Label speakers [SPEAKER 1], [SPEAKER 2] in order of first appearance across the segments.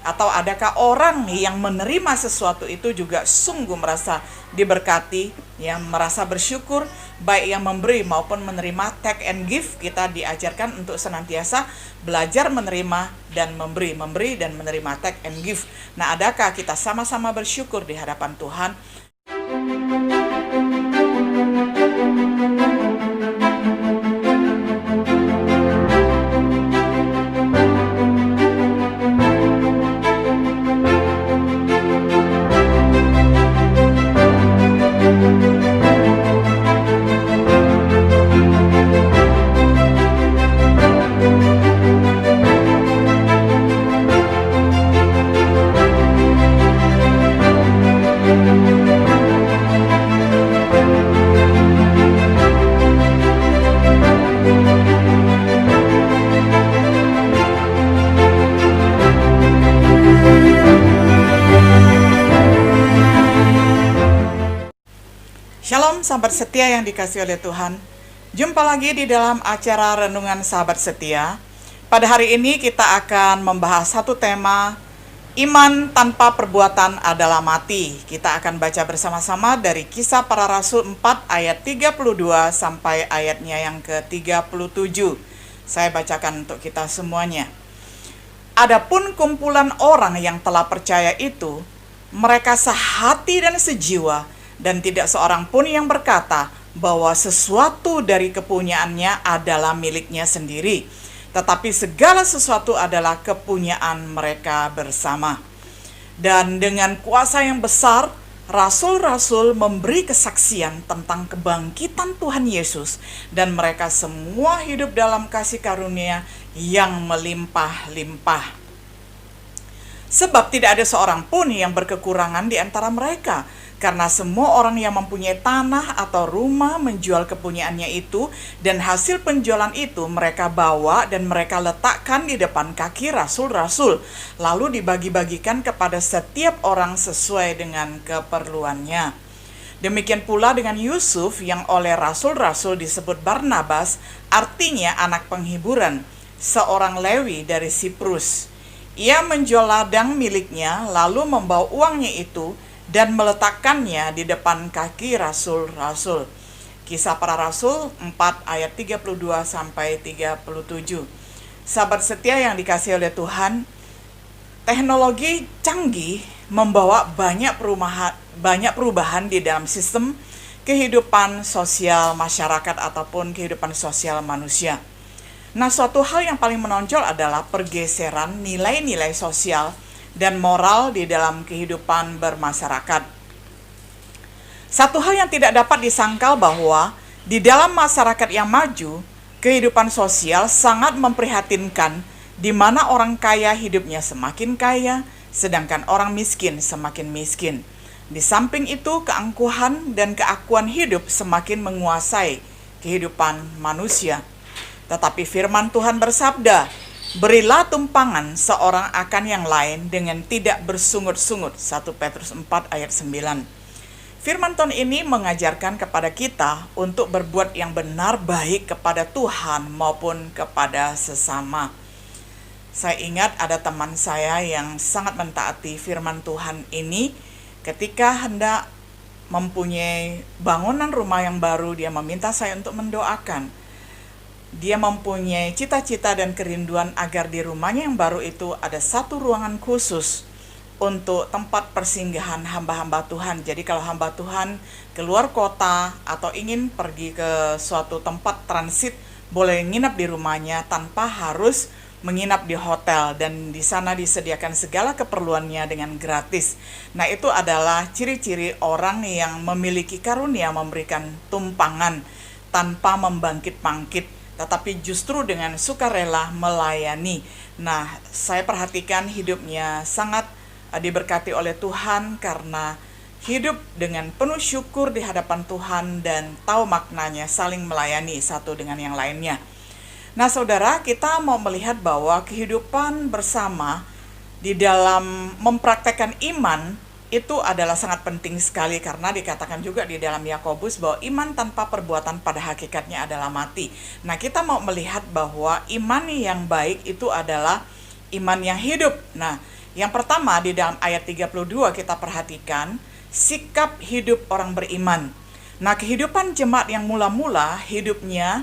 [SPEAKER 1] Atau adakah orang yang menerima sesuatu itu juga sungguh merasa diberkati, yang merasa bersyukur, baik yang memberi maupun menerima. Take and give, kita diajarkan untuk senantiasa belajar menerima dan memberi dan menerima, take and give. Nah, adakah kita sama-sama bersyukur di hadapan Tuhan? Shalom sahabat setia yang dikasihi oleh Tuhan. Jumpa lagi di dalam acara Renungan Sahabat Setia. Pada hari ini kita akan membahas satu tema, iman tanpa perbuatan adalah mati. Kita akan baca bersama-sama dari Kisah Para Rasul 4 ayat 32 sampai ayatnya yang ke-37. Saya bacakan untuk kita semuanya. Adapun kumpulan orang yang telah percaya itu, mereka sehati dan sejiwa, dan tidak seorang pun yang berkata bahwa sesuatu dari kepunyaannya adalah miliknya sendiri, tetapi segala sesuatu adalah kepunyaan mereka bersama. Dan dengan kuasa yang besar, rasul-rasul memberi kesaksian tentang kebangkitan Tuhan Yesus, dan mereka semua hidup dalam kasih karunia yang melimpah-limpah. Sebab tidak ada seorang pun yang berkekurangan di antara mereka, karena semua orang yang mempunyai tanah atau rumah menjual kepunyaannya itu, dan hasil penjualan itu mereka bawa dan mereka letakkan di depan kaki rasul-rasul, lalu dibagi-bagikan kepada setiap orang sesuai dengan keperluannya. Demikian pula dengan Yusuf yang oleh rasul-rasul disebut Barnabas, artinya anak penghiburan, seorang Lewi dari Siprus. Ia menjual ladang miliknya, lalu membawa uangnya itu dan meletakkannya di depan kaki rasul-rasul. Kisah Para Rasul 4 ayat 32 sampai 37. Sahabat setia yang dikasihi oleh Tuhan, teknologi canggih membawa banyak perubahan di dalam sistem kehidupan sosial masyarakat ataupun kehidupan sosial manusia. Nah, suatu hal yang paling menonjol adalah pergeseran nilai-nilai sosial dan moral di dalam kehidupan bermasyarakat. Satu hal yang tidak dapat disangkal bahwa di dalam masyarakat yang maju, kehidupan sosial sangat memprihatinkan, di mana orang kaya hidupnya semakin kaya, sedangkan orang miskin semakin miskin. Di samping itu, keangkuhan dan keakuan hidup semakin menguasai kehidupan manusia. Tetapi firman Tuhan bersabda, berilah tumpangan seorang akan yang lain dengan tidak bersungut-sungut. 1 Petrus 4 ayat 9. Firman Tuhan ini mengajarkan kepada kita untuk berbuat yang benar baik kepada Tuhan maupun kepada sesama. Saya ingat ada teman saya yang sangat mentaati firman Tuhan ini. Ketika hendak mempunyai bangunan rumah yang baru, dia meminta saya untuk mendoakan. Dia mempunyai cita-cita dan kerinduan agar di rumahnya yang baru itu ada satu ruangan khusus untuk tempat persinggahan hamba-hamba Tuhan. Jadi kalau hamba Tuhan keluar kota atau ingin pergi ke suatu tempat transit, boleh nginap di rumahnya tanpa harus menginap di hotel, dan di sana disediakan segala keperluannya dengan gratis. Nah, itu adalah ciri-ciri orang yang memiliki karunia memberikan tumpangan tanpa membangkit-bangkit, tetapi justru dengan sukarela melayani. Nah, saya perhatikan hidupnya sangat diberkati oleh Tuhan karena hidup dengan penuh syukur di hadapan Tuhan dan tahu maknanya saling melayani satu dengan yang lainnya. Nah, saudara, kita mau melihat bahwa kehidupan bersama di dalam mempraktekkan iman itu adalah sangat penting sekali, karena dikatakan juga di dalam Yakobus bahwa iman tanpa perbuatan pada hakikatnya adalah mati. Nah, kita mau melihat bahwa iman yang baik itu adalah iman yang hidup. Nah, Yang pertama di dalam ayat 32 kita perhatikan sikap hidup orang beriman. Nah, kehidupan jemaat yang mula-mula hidupnya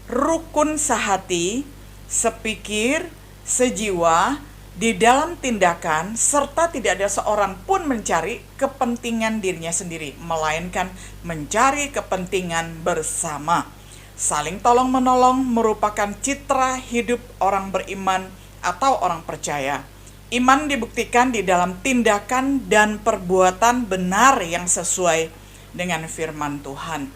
[SPEAKER 1] rukun sehati, sepikir, sejiwa, di dalam tindakan, serta tidak ada seorang pun mencari kepentingan dirinya sendiri, melainkan mencari kepentingan bersama. Saling tolong-menolong merupakan citra hidup orang beriman atau orang percaya. Iman dibuktikan di dalam tindakan dan perbuatan benar yang sesuai dengan firman Tuhan.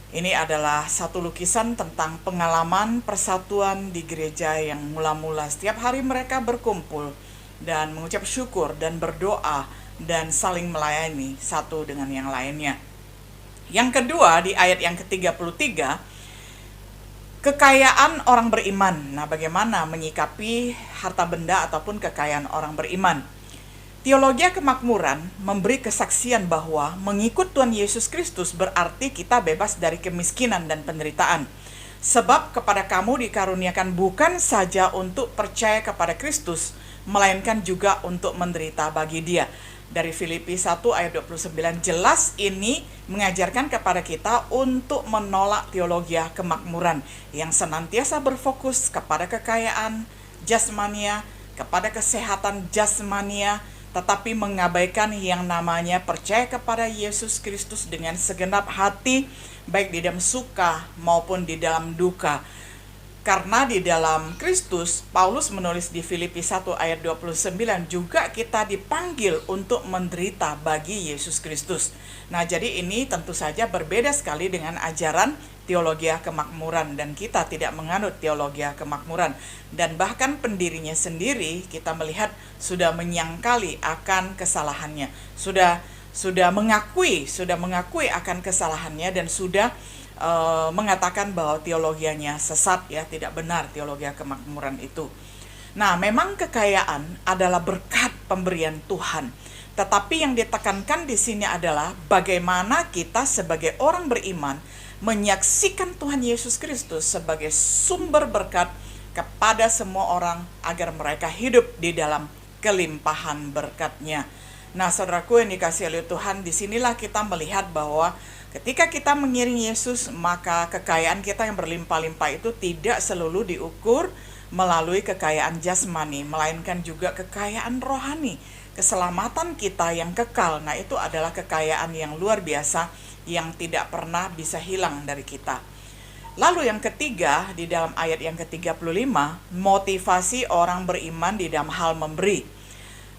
[SPEAKER 1] Ini adalah satu lukisan tentang pengalaman persatuan di gereja yang mula-mula setiap hari mereka berkumpul dan mengucap syukur dan berdoa dan saling melayani satu dengan yang lainnya. Yang kedua di ayat yang ke-33, kekayaan orang beriman. Nah, bagaimana menyikapi harta benda ataupun kekayaan orang beriman? Teologi kemakmuran memberi kesaksian bahwa mengikut Tuhan Yesus Kristus berarti kita bebas dari kemiskinan dan penderitaan. Sebab kepada kamu dikaruniakan bukan saja untuk percaya kepada Kristus, melainkan juga untuk menderita bagi Dia. Dari Filipi 1 ayat 29 jelas ini mengajarkan kepada kita untuk menolak teologi kemakmuran yang senantiasa berfokus kepada kekayaan jasmania, kepada kesehatan jasmania, tetapi mengabaikan yang namanya percaya kepada Yesus Kristus dengan segenap hati, baik di dalam suka maupun di dalam duka. Karena di dalam Kristus, Paulus menulis di Filipi 1 ayat 29, juga kita dipanggil untuk menderita bagi Yesus Kristus. Nah, jadi ini tentu saja berbeda sekali dengan ajaran teologi kemakmuran, dan kita tidak menganut teologi kemakmuran. Dan bahkan pendirinya sendiri kita melihat sudah menyangkali akan kesalahannya, sudah mengakui akan kesalahannya, dan sudah mengatakan bahwa teologianya sesat, ya, tidak benar teologi kemakmuran itu. Nah, memang kekayaan adalah berkat pemberian Tuhan, tetapi yang ditekankan di sini adalah bagaimana kita sebagai orang beriman menyaksikan Tuhan Yesus Kristus sebagai sumber berkat kepada semua orang agar mereka hidup di dalam kelimpahan berkat-Nya. Nah, saudaraku yang dikasihi oleh Tuhan, disinilah kita melihat bahwa ketika kita mengiring Yesus, maka kekayaan kita yang berlimpah-limpah itu tidak selalu diukur melalui kekayaan jasmani, melainkan juga kekayaan rohani. Keselamatan kita yang kekal, nah itu adalah kekayaan yang luar biasa yang tidak pernah bisa hilang dari kita. Lalu yang ketiga, di dalam ayat yang ke-35, motivasi orang beriman di dalam hal memberi.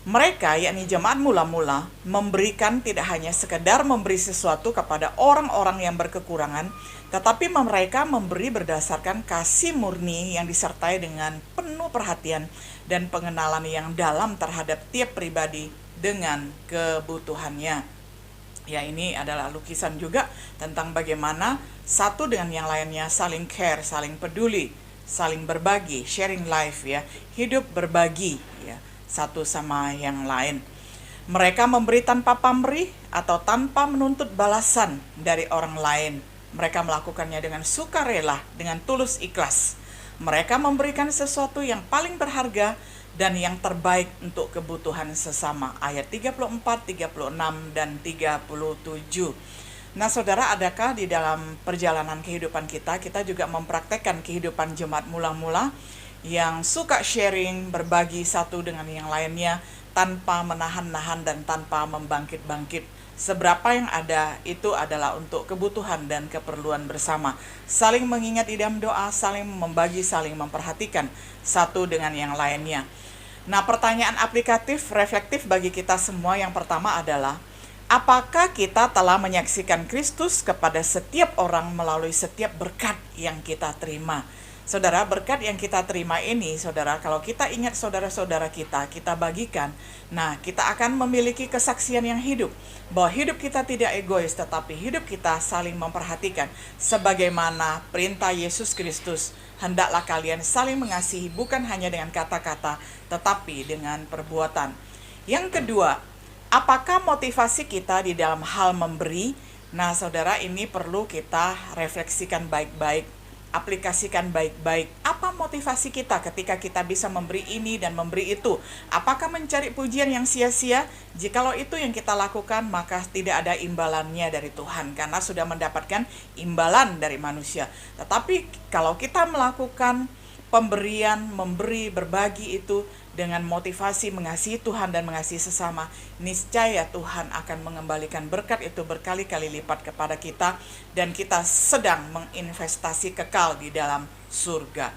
[SPEAKER 1] Mereka, yakni jemaat mula-mula, memberikan tidak hanya sekedar memberi sesuatu kepada orang-orang yang berkekurangan, tetapi mereka memberi berdasarkan kasih murni yang disertai dengan penuh perhatian dan pengenalan yang dalam terhadap tiap pribadi dengan kebutuhannya. Ya, ini adalah lukisan juga tentang bagaimana satu dengan yang lainnya saling care, saling peduli, saling berbagi, sharing life, ya, hidup berbagi, ya, satu sama yang lain. Mereka memberi tanpa pamrih atau tanpa menuntut balasan dari orang lain. Mereka melakukannya dengan sukarela, dengan tulus ikhlas. Mereka memberikan sesuatu yang paling berharga dan yang terbaik untuk kebutuhan sesama. Ayat 34, 36, dan 37. Nah, saudara, adakah di dalam perjalanan kehidupan kita juga mempraktekkan kehidupan jemaat mula-mula yang suka sharing, berbagi satu dengan yang lainnya tanpa menahan-nahan dan tanpa membangkit-bangkit? Seberapa yang ada itu adalah untuk kebutuhan dan keperluan bersama. Saling mengingat di dalam doa, saling membagi, saling memperhatikan satu dengan yang lainnya. Nah, pertanyaan aplikatif, reflektif bagi kita semua yang pertama adalah, apakah kita telah menyaksikan Kristus kepada setiap orang melalui setiap berkat yang kita terima? Saudara, berkat yang kita terima ini, saudara, kalau kita ingat saudara-saudara kita bagikan, nah, kita akan memiliki kesaksian yang hidup, bahwa hidup kita tidak egois, tetapi hidup kita saling memperhatikan, sebagaimana perintah Yesus Kristus, hendaklah kalian saling mengasihi, bukan hanya dengan kata-kata, tetapi dengan perbuatan. Yang kedua, apakah motivasi kita di dalam hal memberi? Nah, saudara, ini perlu kita refleksikan baik-baik. aplikasikan baik-baik. Apa motivasi kita ketika kita bisa memberi ini dan memberi itu? Apakah mencari pujian yang sia-sia? Jikalau itu yang kita lakukan, maka tidak ada imbalannya dari Tuhan, karena sudah mendapatkan imbalan dari manusia. Tetapi kalau kita melakukan pemberian, memberi, berbagi itu dengan motivasi mengasihi Tuhan dan mengasihi sesama, niscaya Tuhan akan mengembalikan berkat itu berkali-kali lipat kepada kita, dan kita sedang menginvestasi kekal di dalam surga.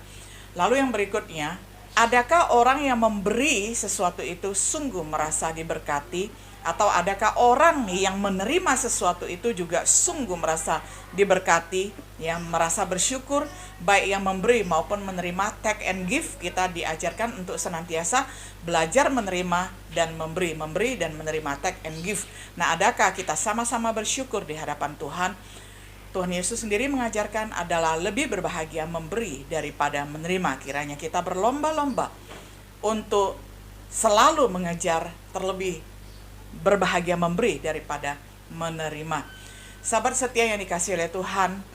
[SPEAKER 1] Lalu yang berikutnya, adakah orang yang memberi sesuatu itu sungguh merasa diberkati? Atau adakah orang yang menerima sesuatu itu juga sungguh merasa diberkati, yang merasa bersyukur, baik yang memberi maupun menerima? Take and give, kita diajarkan untuk senantiasa belajar menerima dan memberi dan menerima, take and give. Nah, adakah kita sama-sama bersyukur di hadapan Tuhan? Tuhan Yesus sendiri mengajarkan adalah lebih berbahagia memberi daripada menerima. Kiranya kita berlomba-lomba untuk selalu mengejar terlebih berbahagia memberi daripada menerima. Sahabat setia yang dikasihi oleh Tuhan,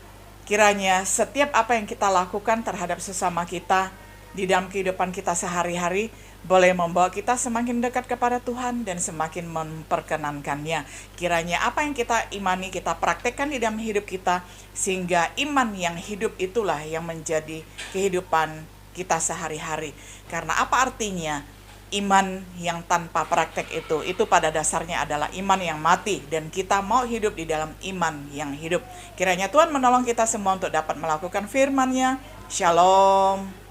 [SPEAKER 1] kiranya setiap apa yang kita lakukan terhadap sesama kita di dalam kehidupan kita sehari-hari boleh membawa kita semakin dekat kepada Tuhan dan semakin memperkenankannya. Kiranya apa yang kita imani, kita praktekkan di dalam hidup kita, sehingga iman yang hidup itulah yang menjadi kehidupan kita sehari-hari. Karena apa artinya iman yang tanpa praktek itu pada dasarnya adalah iman yang mati, dan kita mau hidup di dalam iman yang hidup. Kiranya Tuhan menolong kita semua untuk dapat melakukan firman-Nya. Shalom.